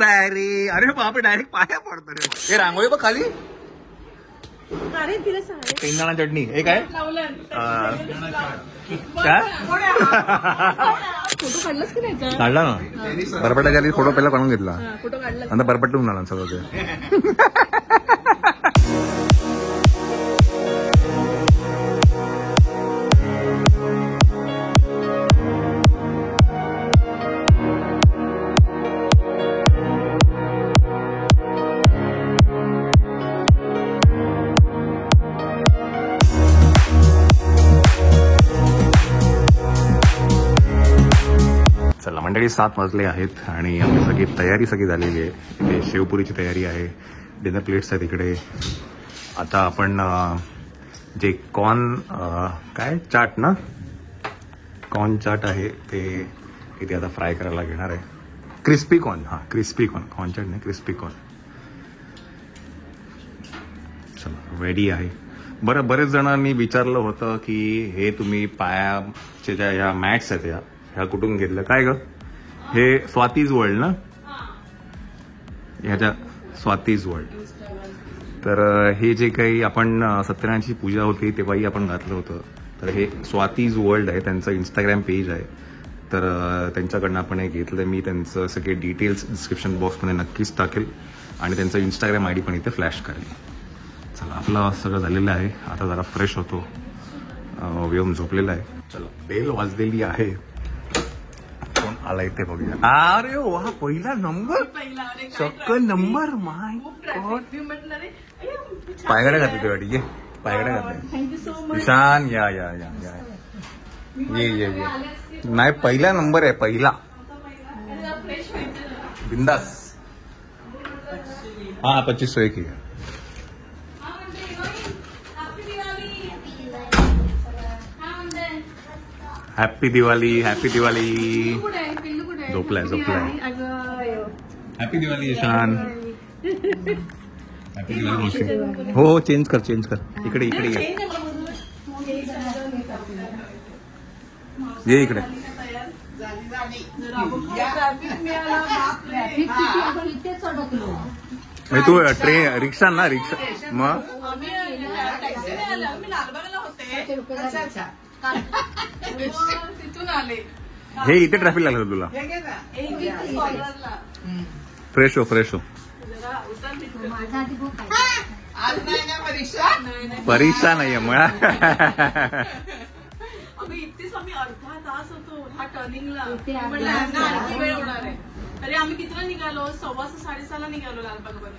रे अरे बापरे डायरेक्ट पाया पडतो रे. हे रांगोळी बघ खाली. शेंगदाणा चटणी हे काय काढला ना बरपटाच्या आधी फोटो पहिला काढून घेतला नंतर बरपटून आला सगळं ते. चला मंडळी 7 वाजले आहेत आणि आमची सगळी तयारी झालेली आहे. इथे शेवपुरीची तयारी आहे, डिनर प्लेट्स आहेत इकडे. आता आपण जे कॉर्न काय चाट ना कॉर्न चाट आहे ते इथे आता फ्राय करायला घेणार आहे. Crispy corn crispy corn chaat नाही क्रिस्पी कॉर्न. चला रेडी आहे. बरं बरेच जणांनी विचारलं होतं की हे तुम्ही पायाचे ज्या ह्या मॅट्स आहेत ह्या कुठून घेतलं काय ग. हे स्वातीज वर्ल्ड ना ह्याच्या स्वातीज वर्ल्ड. तर हे जे काही आपण सत्यनारायणची पूजा होती तेव्हाही आपण घातलं होतं. तर हे स्वातीज वर्ल्ड आहे, त्यांचं इंस्टाग्राम पेज आहे. तर त्यांच्याकडनं आपण हे घेतलं. मी त्यांचं सगळे डिटेल्स डिस्क्रिप्शन बॉक्समध्ये नक्कीच टाकेल आणि त्यांचं इंस्टाग्राम ID पण इथे फ्लॅश करेल. चला आपलं सगळं झालेलं आहे. आता जरा फ्रेश होतो. व्योम झोपलेला आहे. चला बेल वाजलेली आहे. कोण आला इथे बघूया. अरे वा पहिला नंबर सक्कन नंबर माय गॉड. पायगड्या घातले ते वाटी. ये पायगड्या घातले. ईशान या या या या ये ये ये नाही पहिला नंबर आहे पहिला. बिंदास. 2501 ही हॅपी दिवाळी. हॅपी दिवाळी. झोपलाय हॅपी दिवाळी ईशान. हॅपी दिवाळी. हो चेंज कर इकडे ये इकडे. तू रिक्षा ना रिक्षा मग हे इथे ट्रॅफिक लागलं तुला. फ्रेश हो परीक्षा नाहीये मला. इथेच आम्ही अर्धा तास होतो हा टर्निंगला. वेळ होणार आहे तरी आम्ही कितीला निघालो. 6:15 निघालो लालबागवर.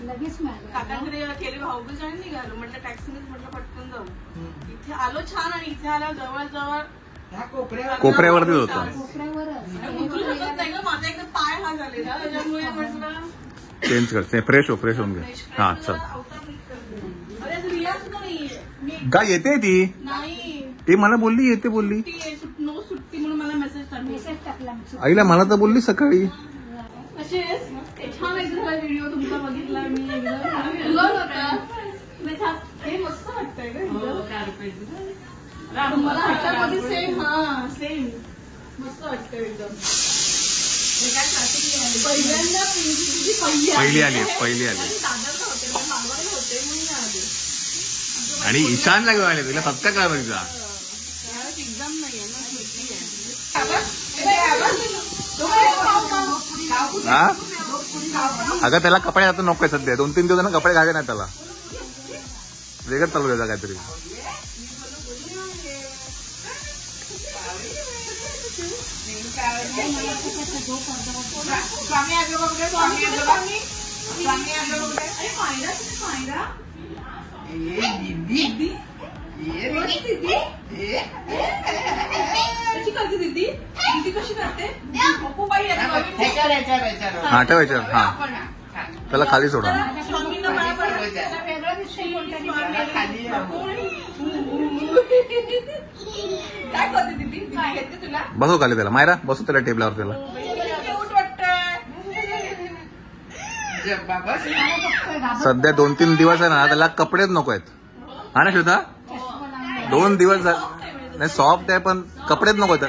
काकांकडे केले भाऊबीज आणि निघालो. म्हटलं टॅक्सीनेच म्हटलं पटकन जाऊ. इथे आलो छान आणि इथे आल्यावर जवळ कोपऱ्यावरतीच होता. माझा एकदम पाय हा झालेला त्याच्यामुळे म्हटलं चेंज कर. फ्रेश होऊन घे. हा चल. अरे रिया सुद्धा नाहीये. काय येते ती नाही ती मला बोलली येते बोलली. नो सुट्टी म्हणून मला मेसेज टाकला. आईला मला तर बोलली सकाळी. छान एकदम व्हिडिओ तुमचा बघितला मी. हे मस्त वाटतंय का मला सेम. सेम मस्त वाटतंय एकदम. पहिली आली आणि ईशानला घेऊन आले. तुला सत्ता काय बघा एक्झाम नाहीये ना. अगं त्याला कपडे आता नकोय सध्या. 2-3 दिवस कपडे घाले नाही त्याला. वेगळं चालू द्यायचा काहीतरी. हा ठेवायचं. हा त्याला खाली सोडा. बसव खाली त्याला. मायरा बसव त्याला टेबलावर. त्याला सध्या 2-3 दिवस आहे ना त्याला कपडेच नको आहेत. हा ना श्वेता. 2 दिवस नाही सॉफ्ट आहे पण कपडेच नको आहेत.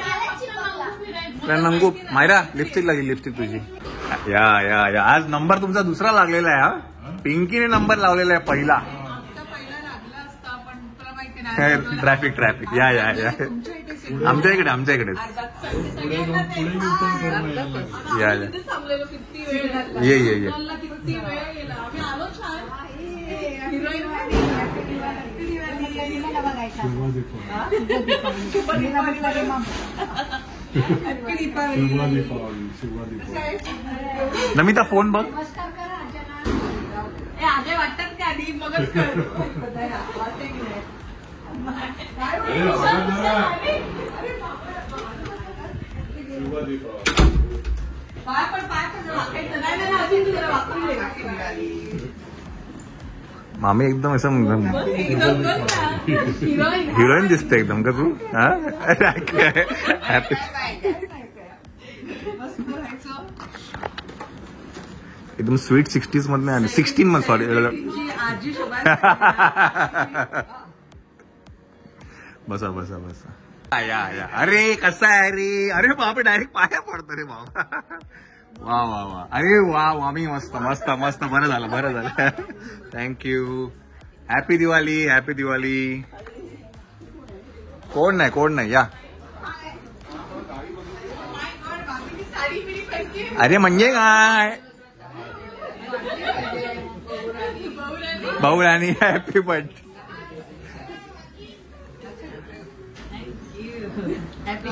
नंगू मायरा लिपस्टिक लागली. लिपस्टिक तुझी या या या आज नंबर तुमचा दुसरा लागलेला आहे हा. पिंकीने नंबर लावलेला आहे पहिला. आमचा पहिला लागला असता पण तुला माहिती नाही ट्रॅफिक या या या आमच्या इकडे या या थांबलेलो किती वेळ ये किती वेळ गेला आम्ही आलो छान नमिता फोन बघ. आले वाटतात का आधी मगच कर. मामी एकदम असं हिरोईन दिसते एकदम का तू. हॅपी एकदम स्वीट 60s मधनं आले 16 मध्ये सॉरी. बसा बसा बसा या या. अरे कसा आहे रे. अरे बाप डायरेक्ट पाया पडतो रे बाबा. वा वा वा. अरे वा वा मी मस्त मस्त मस्त. बरं झालं थँक्यू. हॅपी दिवाळी. कोण नाही या. अरे म्हणजे काय भाऊ राणी हॅपी बर्थडे.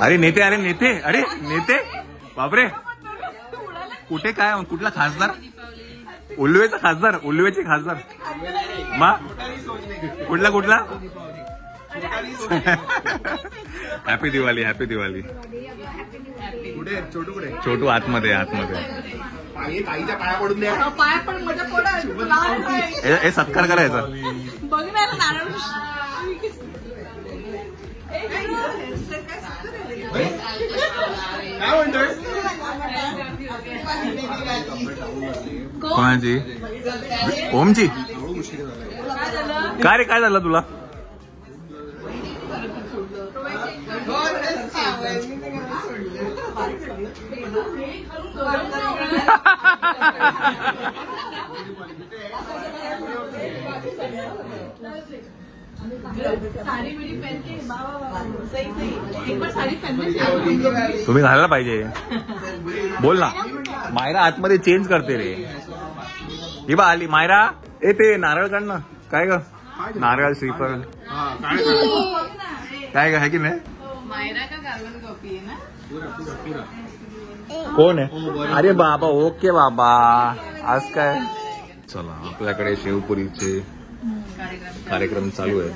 अरे नेते बापरे. कुठे काय कुठला खासदार. उल्लुवेचे खासदार मा कुठला हॅपी दिवाळी. छोटू आतमध्ये पाया पण मजा पडा. हे सत्कार करायचा. बघ ना नारळ कोणाची. ओमची. काय रे काय झालं तुला. तुम्ही घालायला पाहिजे. बोल ना. मायरा आतमध्ये चेंज करते रे. ही बा आली मायरा. ते नारळ काढ ना. काय ग नारळ श्रीफळ काय ग आहे की नाही. मायरा का गार्वन कॉपी आहे ना. कोण आहे. अरे बाबा ओके बाबा. आज काय चला आपल्याकडे शेवपुरीचे कार्यक्रम चालू आहे.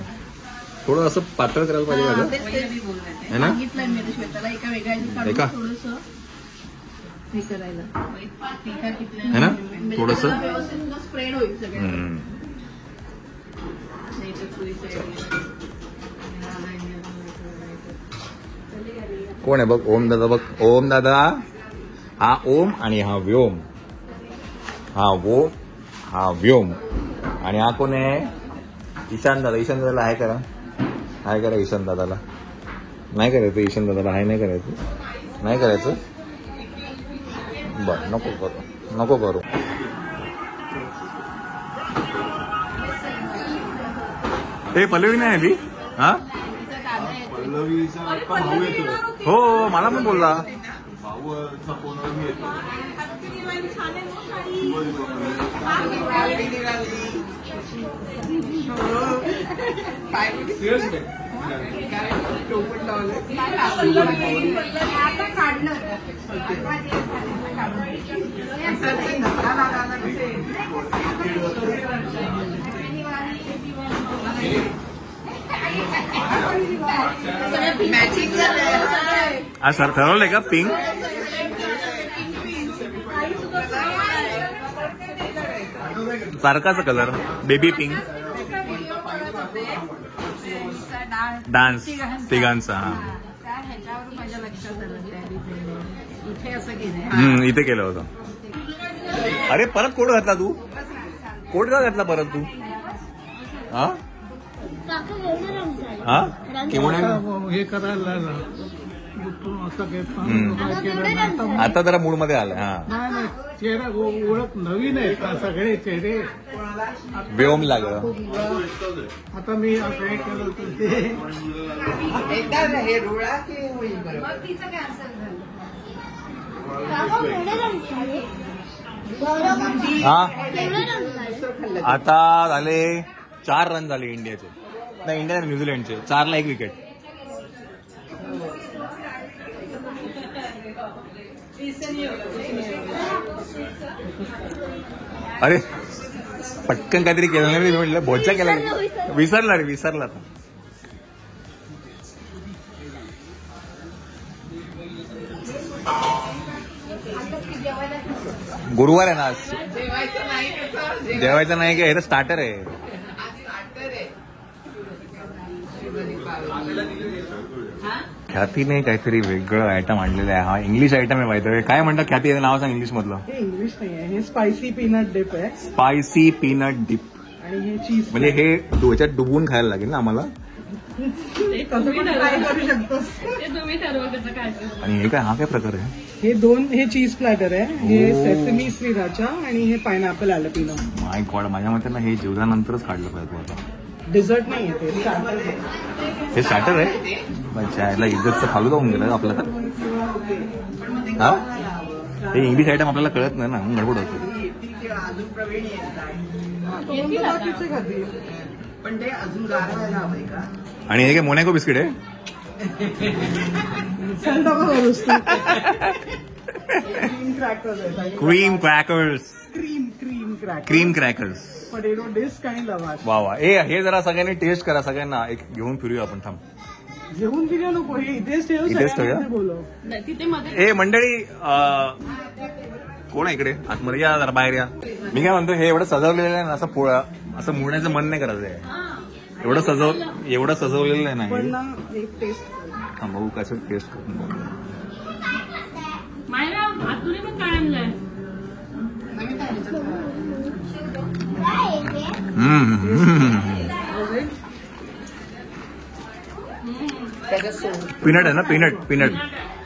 थोडं असं पातळ करायला पाहिजे है ना. है ना थोडस स्प्रेड होईल सगळं. कोण आहे बघ. ओम दादा बघ. ओम दादा. हा ओम आणि हा व्योम. हा व्योम आणि हा कोण आहे. ईशान दादाला हाय करा. ईशान दादाला. नाही करायचं ईशान दादाला हाय नाही करायचं. बर नको करू. हे पल्लवी नाही आली. हा हो मला पण बोलला. आज सर ठरवलंय का पिंक. सारखाच कलर बेबी पिंक. डान्स तिघांचा. माझ्या लक्षात आलं इथे केलं होतं. अरे परत कोट घातला तू. कोट का घातला परत तू. हा हे करायला आता जरा मूड मध्ये आलाय. हा चेहरा ओळख नवीन आहे का सगळे चेहरे? व्योम लागलं. आता मी असं हे केलं होतं ते हा आता झाले 4 रन झाले इंडियाचे. नाही, इंडिया आणि न्यूझीलंडचे 4ला 1 विकेट. अरे पटकन काहीतरी केलं नाही मी म्हटलं बोचा केला. विसरला रे, विसरला आता. गुरुवार आहे ना आज. जेवायचं नाही का? हे तर स्टार्टर आहे. ख्यातीने काहीतरी वेगळं आयटम आणलेलं आहे. हा इंग्लिश आयटम आहे माहिती. काय म्हणतात ख्याती? नाव सांग इंग्लिश मधलं. हे इंग्लिश नाही आहे, हे स्पायसी पीनट डिप आहे. Spicy peanut dip. आणि हे चीज म्हणजे हे ह्याच्यात डुबवून खायला लागेल ना आम्हाला. कसं पण ट्राय करू शकतोस. तुम्ही ठरवा त्याचं काय. आणि हे काय, हा काय प्रकार आहे? हे चीज प्लॅटर आहे. हे सेसमी श्रीराचा आणि हे पायनॅपल अॅलपिनो. माय गॉड, माझ्या मते ना हे जेवणानंतरच काढलं पाहिजे तू आता. डिझर्ट नाही आहे ते, स्टार्टर आहे. हे स्टार्टर आहे. अच्छा, याला इज्जतचं फालू जाऊन गेलं आपलं तर. हा, हे इंग्लिश आयटम आपल्याला कळत नाही ना, गडबड होते. पण ते अजून गार व्हायला हवंय का? आणि हे काय मोनॅको बिस्किट आहे? Cream crackers. Cream crackers. Potato disc आणि लवाश. वा वा. हे जरा सगळ्यांनी टेस्ट करा. सगळ्यांना एक घेऊन फिरूया आपण. थांब, घेऊन फिरूया नको, हे इथेच ठेव. इथेच ठेवूया. बोलो तिथे मध्ये ए मंडळी, कोण आहे इकडे? आतमध्ये या जरा, बाहेर या. मी काय म्हणतो, हे एवढं सजवलेलं आहे ना, असं मुडण्याचं मन नाही करायचं आहे. एवढं सजवलेलं आहे पण ना. ना एक टेस्ट बघू कसं टेस्ट करून. मायरा आतुरी पण काय आणलंय? पीनट आहे ना, पीनट.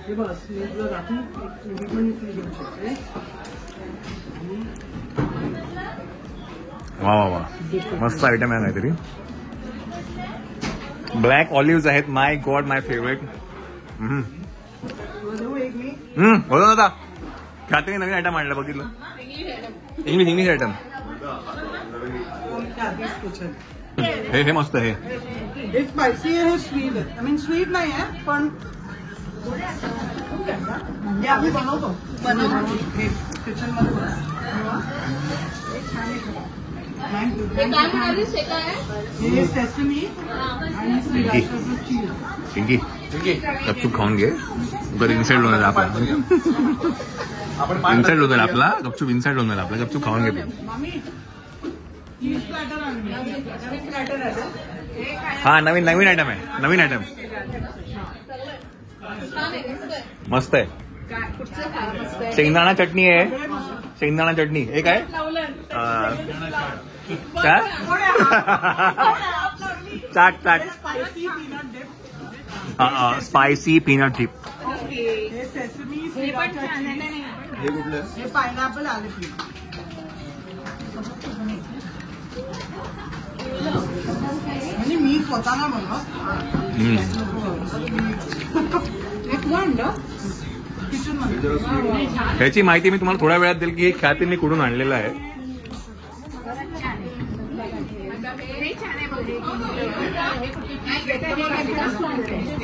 हे बघ, स्लीव्हला राखून एक पण घेऊ शकते. वा वा वा, मस्त आयटम आहे काहीतरी. ब्लॅक ऑलिव्ह आहेत. माय गॉड, माय फेवरेट. बोला ना आता. ख्यातीने नवीन आयटम आणलं, बघितलं. English item. हे मस्त आहे. हे स्पायसी आहे, हे स्वीट आहे. आय मीन स्वीट नाही आहे, पण हे आम्ही बनवतो किचन मध्ये. हे सेसमी आणि श्रीराचाचं चीज. पिंकी गपचूप खाऊन घे. बरं, इन्साइड लोन आपला. इन्साइड लोन आपला. गपचूप इन्साइड लोन आपला. गपचूप खाऊन घेतो. हा, नवीन आयटम आहे. नवीन आयटम मस्त आहे. शेंगदाणा चटणी आहे. शेंगदाणा चटणी. हे काय? चाट. Spicy peanut dip. हे सेसमी श्रीराचा चीज. हे कुठलं? हे पायनॅपल अॅलपिनो. म्हणजे मी स्वतःला बनवत. किचन मध्ये. ह्याची माहिती मी तुम्हाला थोड्या वेळात देईल की हे ख्यातीने कुठून आणलेलं आहे.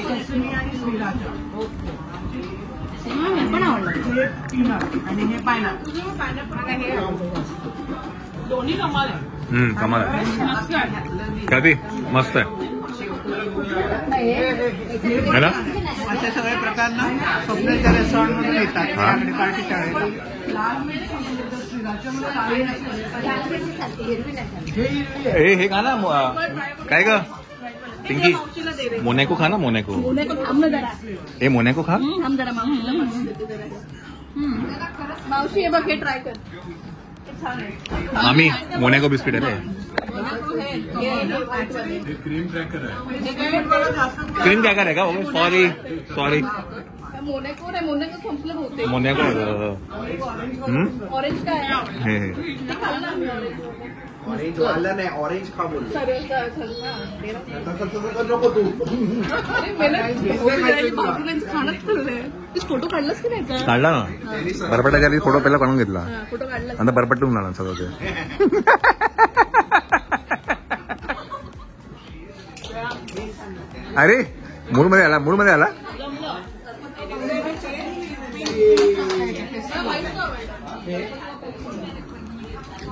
सेसमी आणि श्रीराचा. हे पीनट आणि हे पायनॅपल. दोन्ही कमाल आहे. कमाल आहे. ख्याती मस्त आहे ना. अशा सगळ्या प्रकारना स्वप्नाच्या रेस्टॉरंट मध्ये येतात. पार्टीच्या वेळेला हे खा ना. काय ग पिंकी? मोनॅको खा ना. मोनॅको. हे मोनॅको खा. मावशी हे बघ, हे ट्राय कर. आम्ही मोनॅको बिस्किट आहे. क्रीम क्रॅकर आहे. क्रीम क्रॅकर आहे का? सॉरी. मोनॅको नाही, मोनॅको संपलं होते. मोनॅको ऑरेंज काय हे ते खाल्लं आम्ही ऑरेंज. ऑरेंज वाला नाही, ऑरेंज खा बोल. फोटो काढलास की नाही? काढला ना बरपटाच्या आधी फोटो पहिला काढून घेतला, फोटो काढला. आता बरपटून आला सगळं ते. अरे मूड मध्ये आला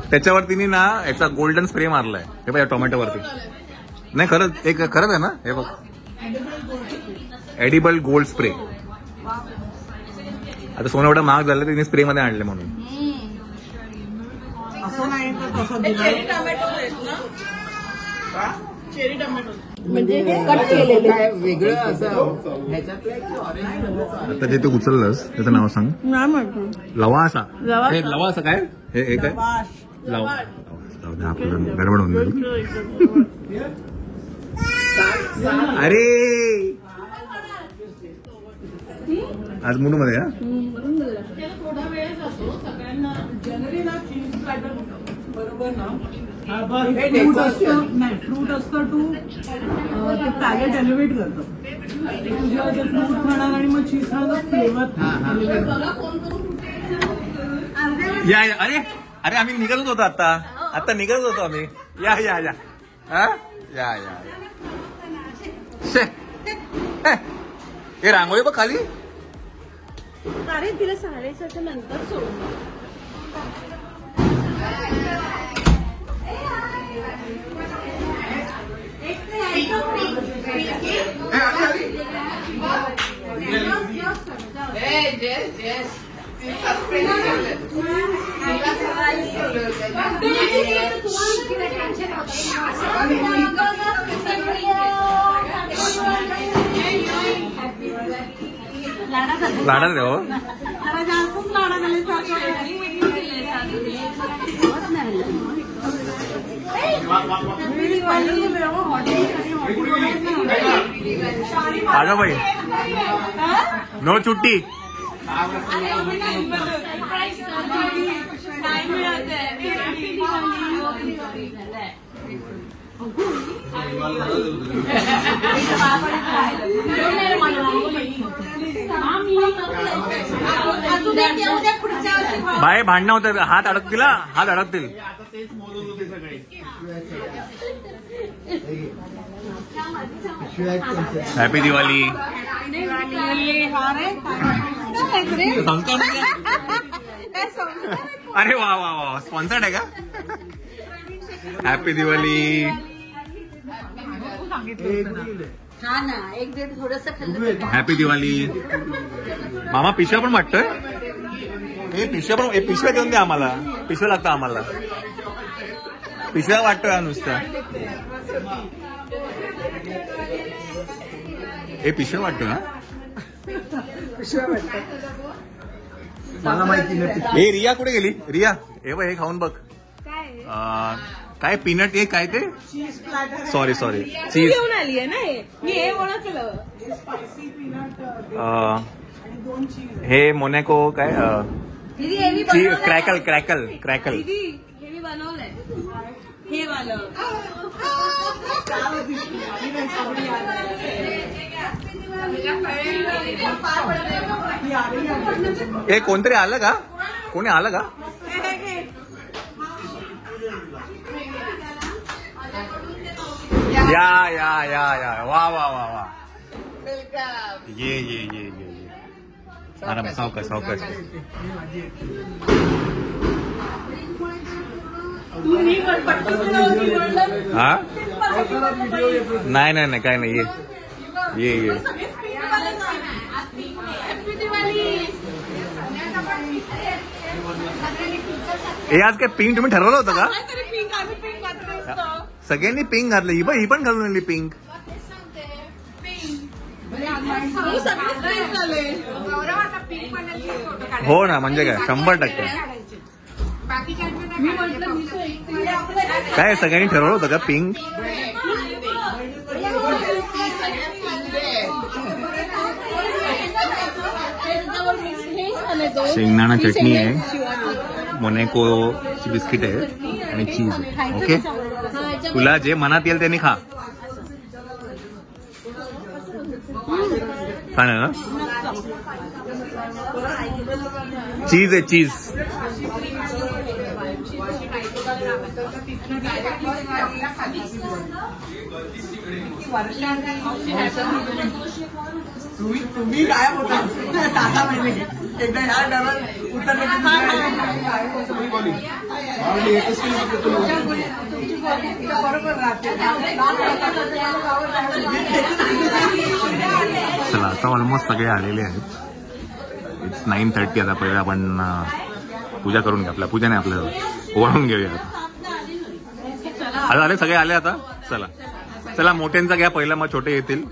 त्याच्यावर तिने ना याचा गोल्डन स्प्रे मारलाय. हे बघ टोमॅटो वरती. नाही खरंच एक खरंच आहे ना, हे बघ एडिबल गोल्ड स्प्रे. आता सोनं एवढं महाग झालं तिने स्प्रे मध्ये आणले म्हणून. असं नाही तर तसं चेरी टोमॅटो आहेत ना, चेरी टोमॅटो म्हणजे कट केलेले. काय वेगळं असं ह्याच्यातलं ऑरेंज. आता जे तू उचललंस त्याचं नाव सांग. नाही म्हणतो लवासा. लवासा. हे लवासा काय हे काय लवा. आपलं गडबड होऊन जाईल. अरे आज मूड मध्ये थोडा वेळ जातो सगळ्यांना. जनरली ना चीज प्लॅटर बरोबर ना फ्रूट असतं. नाही फ्रूट असतं टू ते पॅलेट एलिव्हेट करतं. तुझ्या ते फ्रूट खाणार आणि मग चीज खाणार फ्लेवर. या अरे अरे आम्ही निघतच होतो आता निघत होतो आम्ही. या या या या या हे रांगोळी बघ खाली. अरे तिला 6:30 नंतर सोडून. लाडा रे हो. आगा भाई नो चुट्टी. बाय भांडणं होतं. हात अडकतील हात अडकतील. हॅपी दिवाळी. अरे वा वा वा स्पॉन्सर्ड आहे का. हॅपी दिवाळी. हॅपी दिवाळी. मामा पिशव्या पण वाटतोय. हे पिशव्या देऊन द्या आम्हाला. पिशव्या लागतं आम्हाला. पिशव्या वाटतोय नुसतं. हे पिशव्या वाटतोय ना. मला माहिती नाही. हे रिया कुठे गेली. रिया हे खाऊन बघ. काय पीनट हे काय ते. सॉरी चीज घेऊन आली आहे ना. मी हे ओळखलं. हे मोनॅको काय क्रॅकल. हे मी बनवलंय. हे वालं हे कोणतरी आलं का. कोणी आलं का. या या या या वा वा वा वा. ये आराम सावकाश. हा नाही काय नाही. ये हे आज काय पिंक तुम्ही ठरवलं होतं का. सगळ्यांनी पिंक घातलं. ही पण घालून आली पिंक. हो ना म्हणजे काय 100%. काय सगळ्यांनी ठरवलं होतं का पिंक. शेंगदाणा चटणी आहे, मोनॅकोची बिस्किट आहे आणि चीज आहे. ओके, तुला जे मनात येईल त्यांनी खा. खा ना. चीज आहे, चीज. तुम्ही काय होता दादा म्हणजे एकदा ह्या डबल उतरले बरोबर राहते. चला आता ऑलमोस्ट सगळे आलेले आहेत. इट्स 9:30. आता पहिले आपण पूजा करून घ्या. आपल्या पूजाने आपलं ओवाळून घेऊया. आता आले, सगळे आले आता. चला चला, मोठ्यांचा घ्या पहिला, मग छोटे येतील.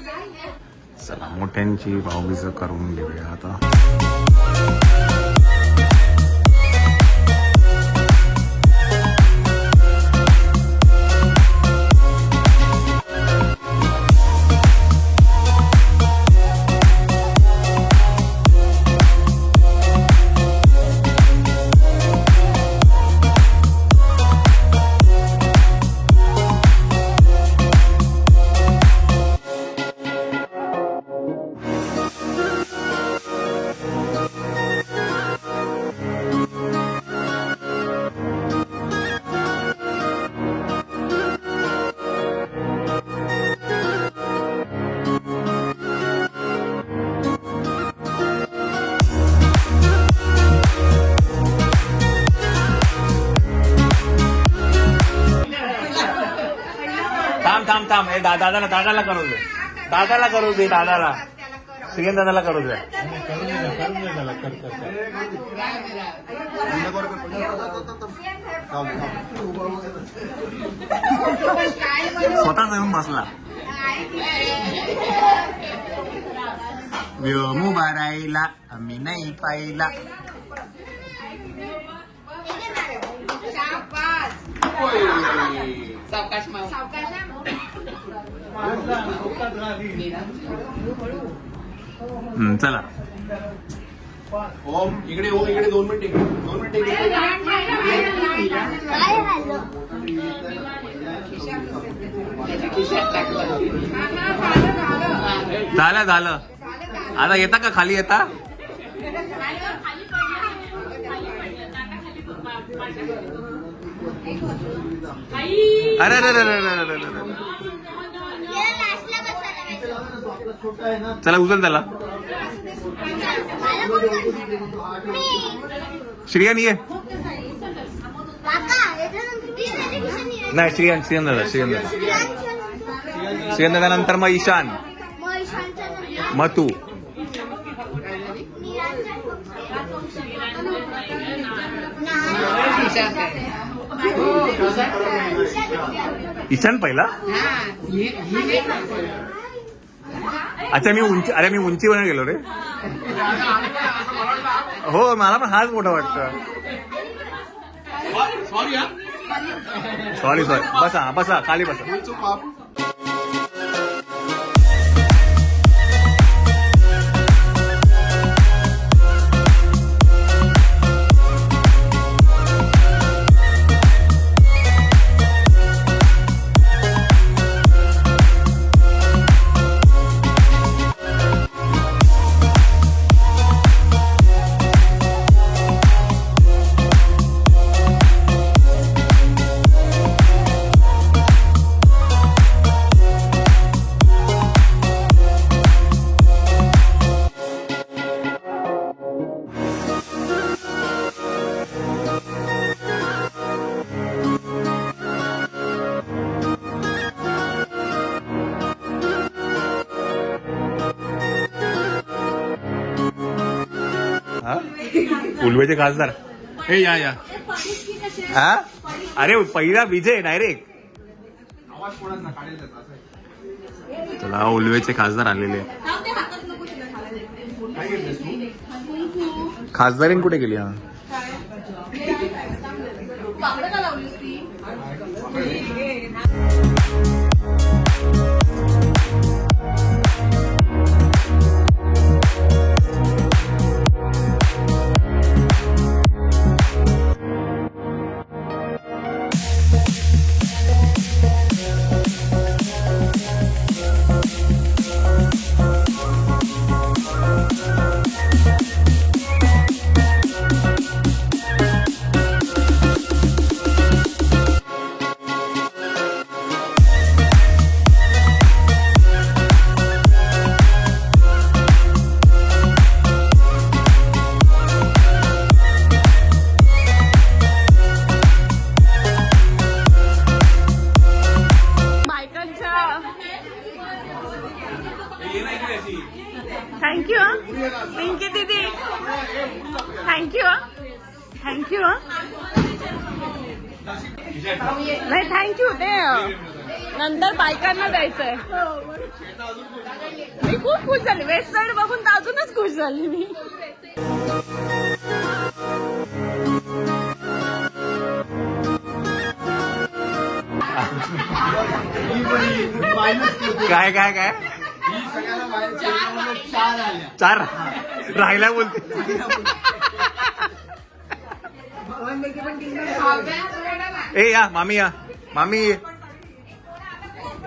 चला मोठ्यांची भाऊबीज करून घेऊया आता. थांब थांब, हे दादाला करू दे. दादाला करू दे. दादाला, श्रीयन दादाला करू दे. स्वतःच येऊन बसला. उभा राहिला, आम्ही नाही पाहिला. चला ओम इकडे, ओम इकडे. 2 मिनिट इकडे, 2 मिनिट इकडे. झालं. आता येता का खाली येता? अरे चला उचल त्याला. श्रियान ये. नाही, श्रियान दादा नंतर मग ईशान, मग तू. ईशान पहिला. अच्छा, मी उंचीवर गेलो रे. हो, मला पण हाच मोठा वाटतं. सॉरी. बसा खाली बसा. उलवेचे खासदार हे या. हा, अरे पहिला विजय डायरेक्ट. चला, उलवेचे खासदार आलेले. खासदारीन कुठे गेली? हा, नाही थँक्यू, ते नंतर बायकांना द्यायचंय. मी खूप खुश झाली, वेस्ट साईड बघून तर अजूनच खुश झाली मी. काय काय काय चार राहिला बोलते. ए या मामी, या मामी,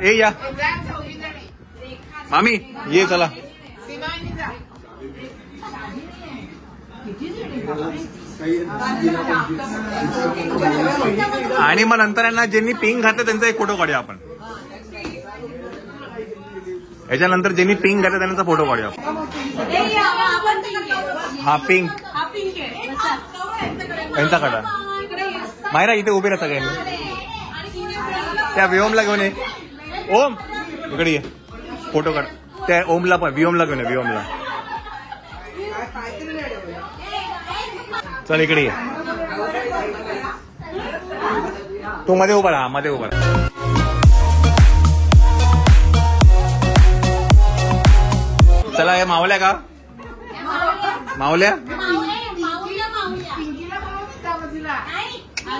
ए या मामी, ये चला. आणि मग नंतर यांना ज्यांनी पिंक घातलं त्यांचा एक फोटो काढूया आपण. याच्यानंतर ज्यांनी पिंक घातलं त्यांचा फोटो काढूया. हा पिंक यांचा काढा. मायरा इथे उभे राहा सगळ्यांनी. त्या व्योमला घेऊन ये. ओम इकडे ये, फोटो काढ. त्या ओमला पण, व्योमला घेऊन ये, व्योमला. चल इकडे ये. तू मध्ये उभा राहा, मध्ये उभा राहा. चला हे मावल्या का, मावल्या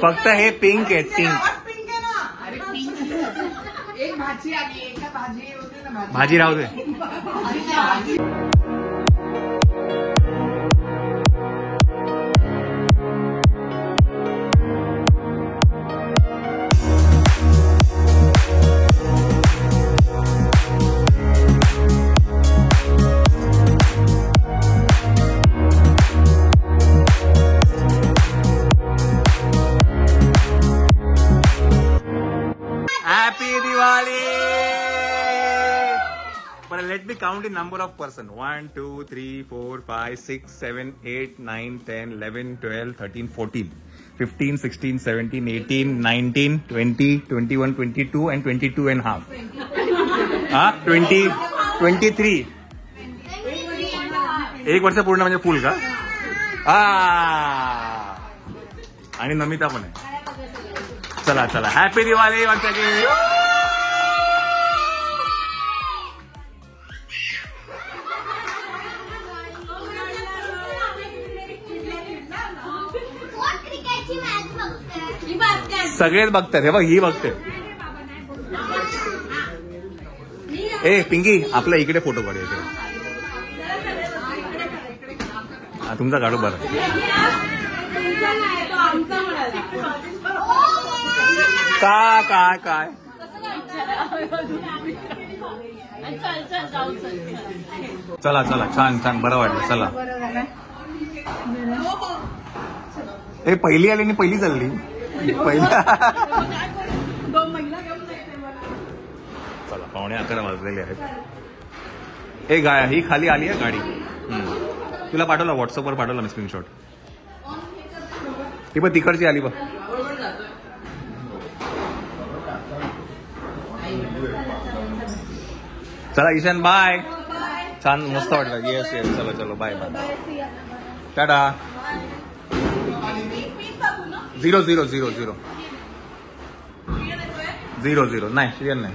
फक्त हे पिंक आहे, पिंक. भाजी राहू दे. Happy Diwali! But let me count the number of person. 1, 2, 3, 4, 5, 6, 7, 8, 9, 10, 11, 12, 13, 14, 15, 16, 17, 18, 19, 20, 21, 22 and 22 and half. 20, 23. एक वर्ष पूर्ण म्हणजे फुल का? आणि नमिता पण आहे. चला चला, हॅपी दिवाळी वन्स अगेन. सगळेच बघतात. हे बघ, ही बघते. ए पिंकी, आपल्या इकडे फोटो काढू. इकडे हा तुमचा काढू. बरं काय काय काय चला चला, छान छान, बरं वाटलं. चला ए पहिली आली आणि पहिली चालली. पहिला चला, 11:15 वाजलेले आहेत. ए गाय, ही खाली आली आहे गाडी. तुला पाठवला, व्हॉट्सअपवर पाठवला मी स्क्रीनशॉट. ती पण तिकडची आली बघ. चला ईशान, बाय. छान, मस्त वाटलं. येस येस, चलो चलो, बाय बाय, टाटा. 0 0 0 0 0 0 नाही, श्रियन नाही.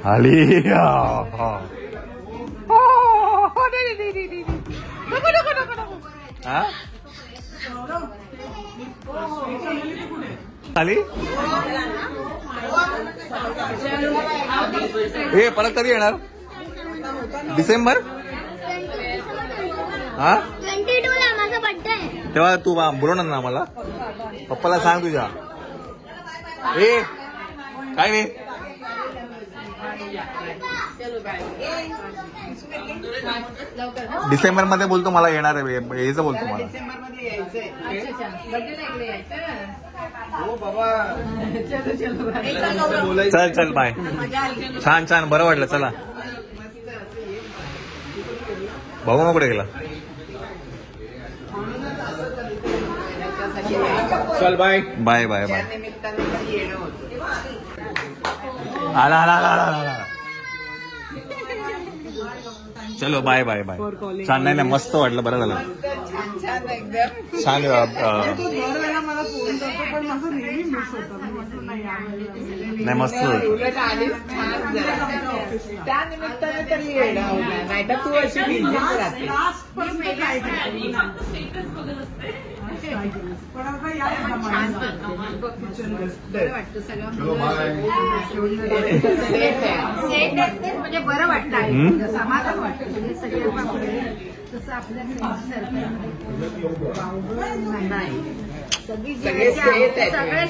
आली. आली. हे परत कधी येणार? डिसेंबर. हा 22 ला माझा बर्थडे आहे. तेव्हा तू बोलवणार ना मला. पप्पाला सांग तुझ्या. ए काय रे, डिसेंबर मध्ये बोलतो मला येणार आहे. यायचं बोलतो मला. चल चल, बाय. छान छान, बरं वाटलं. चला भाऊ मग कुठे गेला? चल बाय बाय बाय बाय. आला आला आला आला. चलो bye bye bye. For calling. छान नाही मस्त वाटलं बरं झालं छान छान एकदम छान. तो दरवेळेला मला फोन करतो पण माझं नेहमी मिस होतं. मी म्हटलं नाही यावेळेला नाही मस्त उलट आलीच छान जरा त्या निमित्ताने तरी येणं होणार नाही तर तू अशी बिझीच राहते. लास्ट पर्यंत काय मी केलं? फक्त स्टेटस बघत असते. काय केलं? पण आता या म्हणजे बरं वाटतं समाधान वाटतं म्हणजे सगळ्या तसं आपल्या सगळे सेट आहेत. सगळे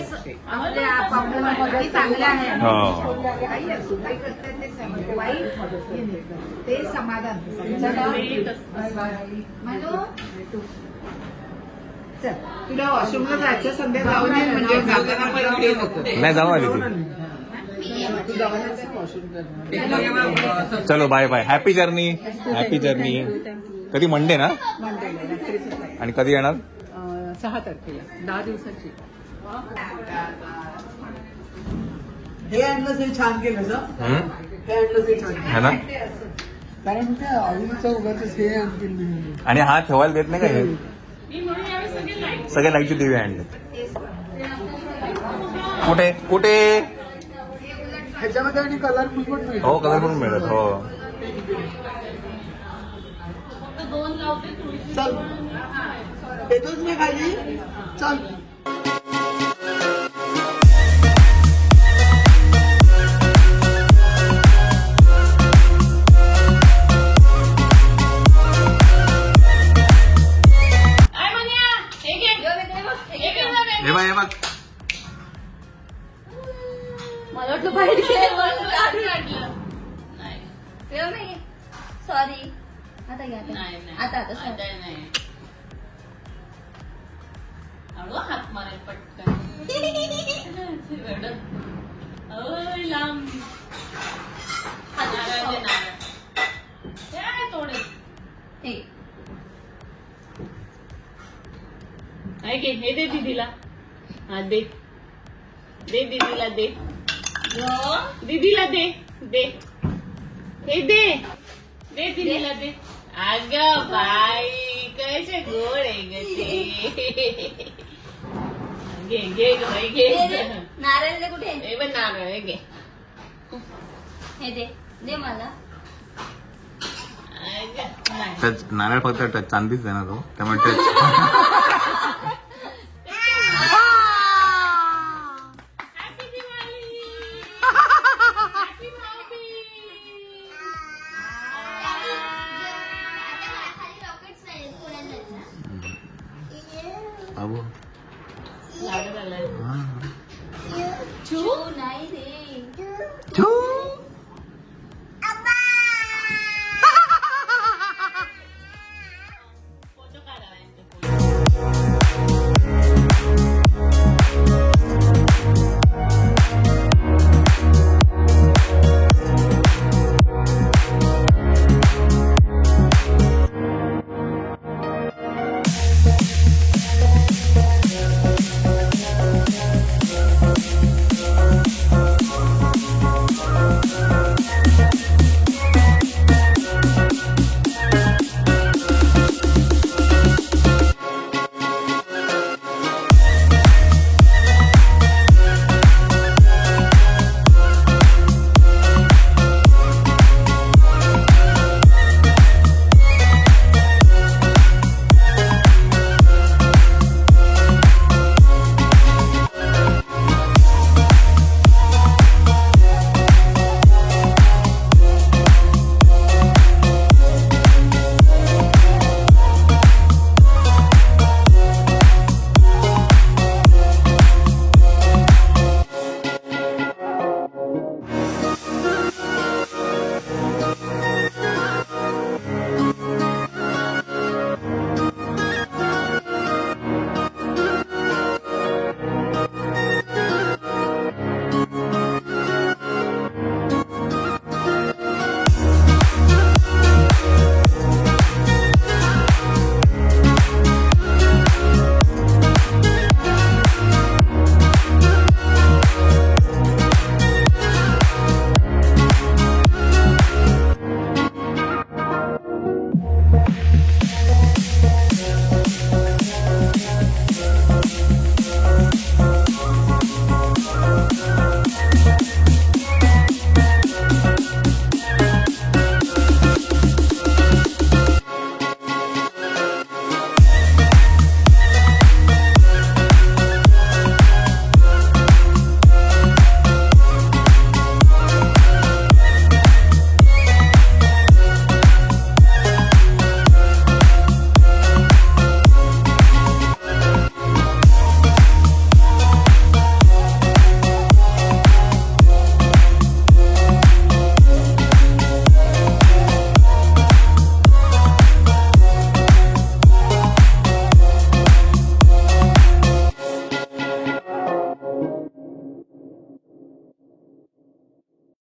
आपल्या पाहुण्यांमध्ये चांगले आहेत हो. काही असू काही करतात ते समाधान. वाईट हे नाही. ते समाधान चल तुला वॉशरूमला जायचं संध्या जाऊन ये म्हणजे जाताना पण ते नको. नाही जाऊ आली ती. तू जाऊन वॉशरूम चलो bye bye. Happy journey. Happy journey. कधी मंडे ना मंडेला रात्रीचं काय? आणि कधी येणार 6 तारखेला 10 दिवसाची. हे आणलंच हे छान केलं हे आणलंच हे छान केलं. है ना. कारण त्या ऑइलचं उगाच हे आणतील. आणि हा ठेवायला देत नाही का हे मी म्हणून यावेळी सगळे लाईट सगळे लाईटचे दिवे आणले. कुठे कुठे ह्याच्यामध्ये आणि कलरफुल पण मिळतो. हो कलर पण मिळत. हो फक्त 2 लावते थोडीशी. चल येतोच मी खाली. चल काय म्हण्या? हे घे. हे घे ना रे. हे बघ हे बघ. मला वाटलं बाहेर हे मला लाडू वाटलं. नाही. नाही सॉरी आता घ्या नाही, नाही. आता आता sorry. आता नाही. हळू हात मारेल पटकन. रडत. ओय लांब. नारळ दे, नारळ. ते आहे थोडे. हे आहे की हे दे दीदीला. हा दे. दे दीदीला दे. दीदीला दे. दे. हे दे. दे दीदीला दे. अगं बाई कसे गोड आहे ग ते. घे घे ग बाई घे. नारळ दे कुठे हे पण नारळ हे घे. हे दे दे मला अगं, नाही. त्याच नारळ फक्त चांदीच आहे ना तो त्यामुळे ते Happy दिवाळी. Happy भाऊबीज. बाबू लाडू झालाय. हा.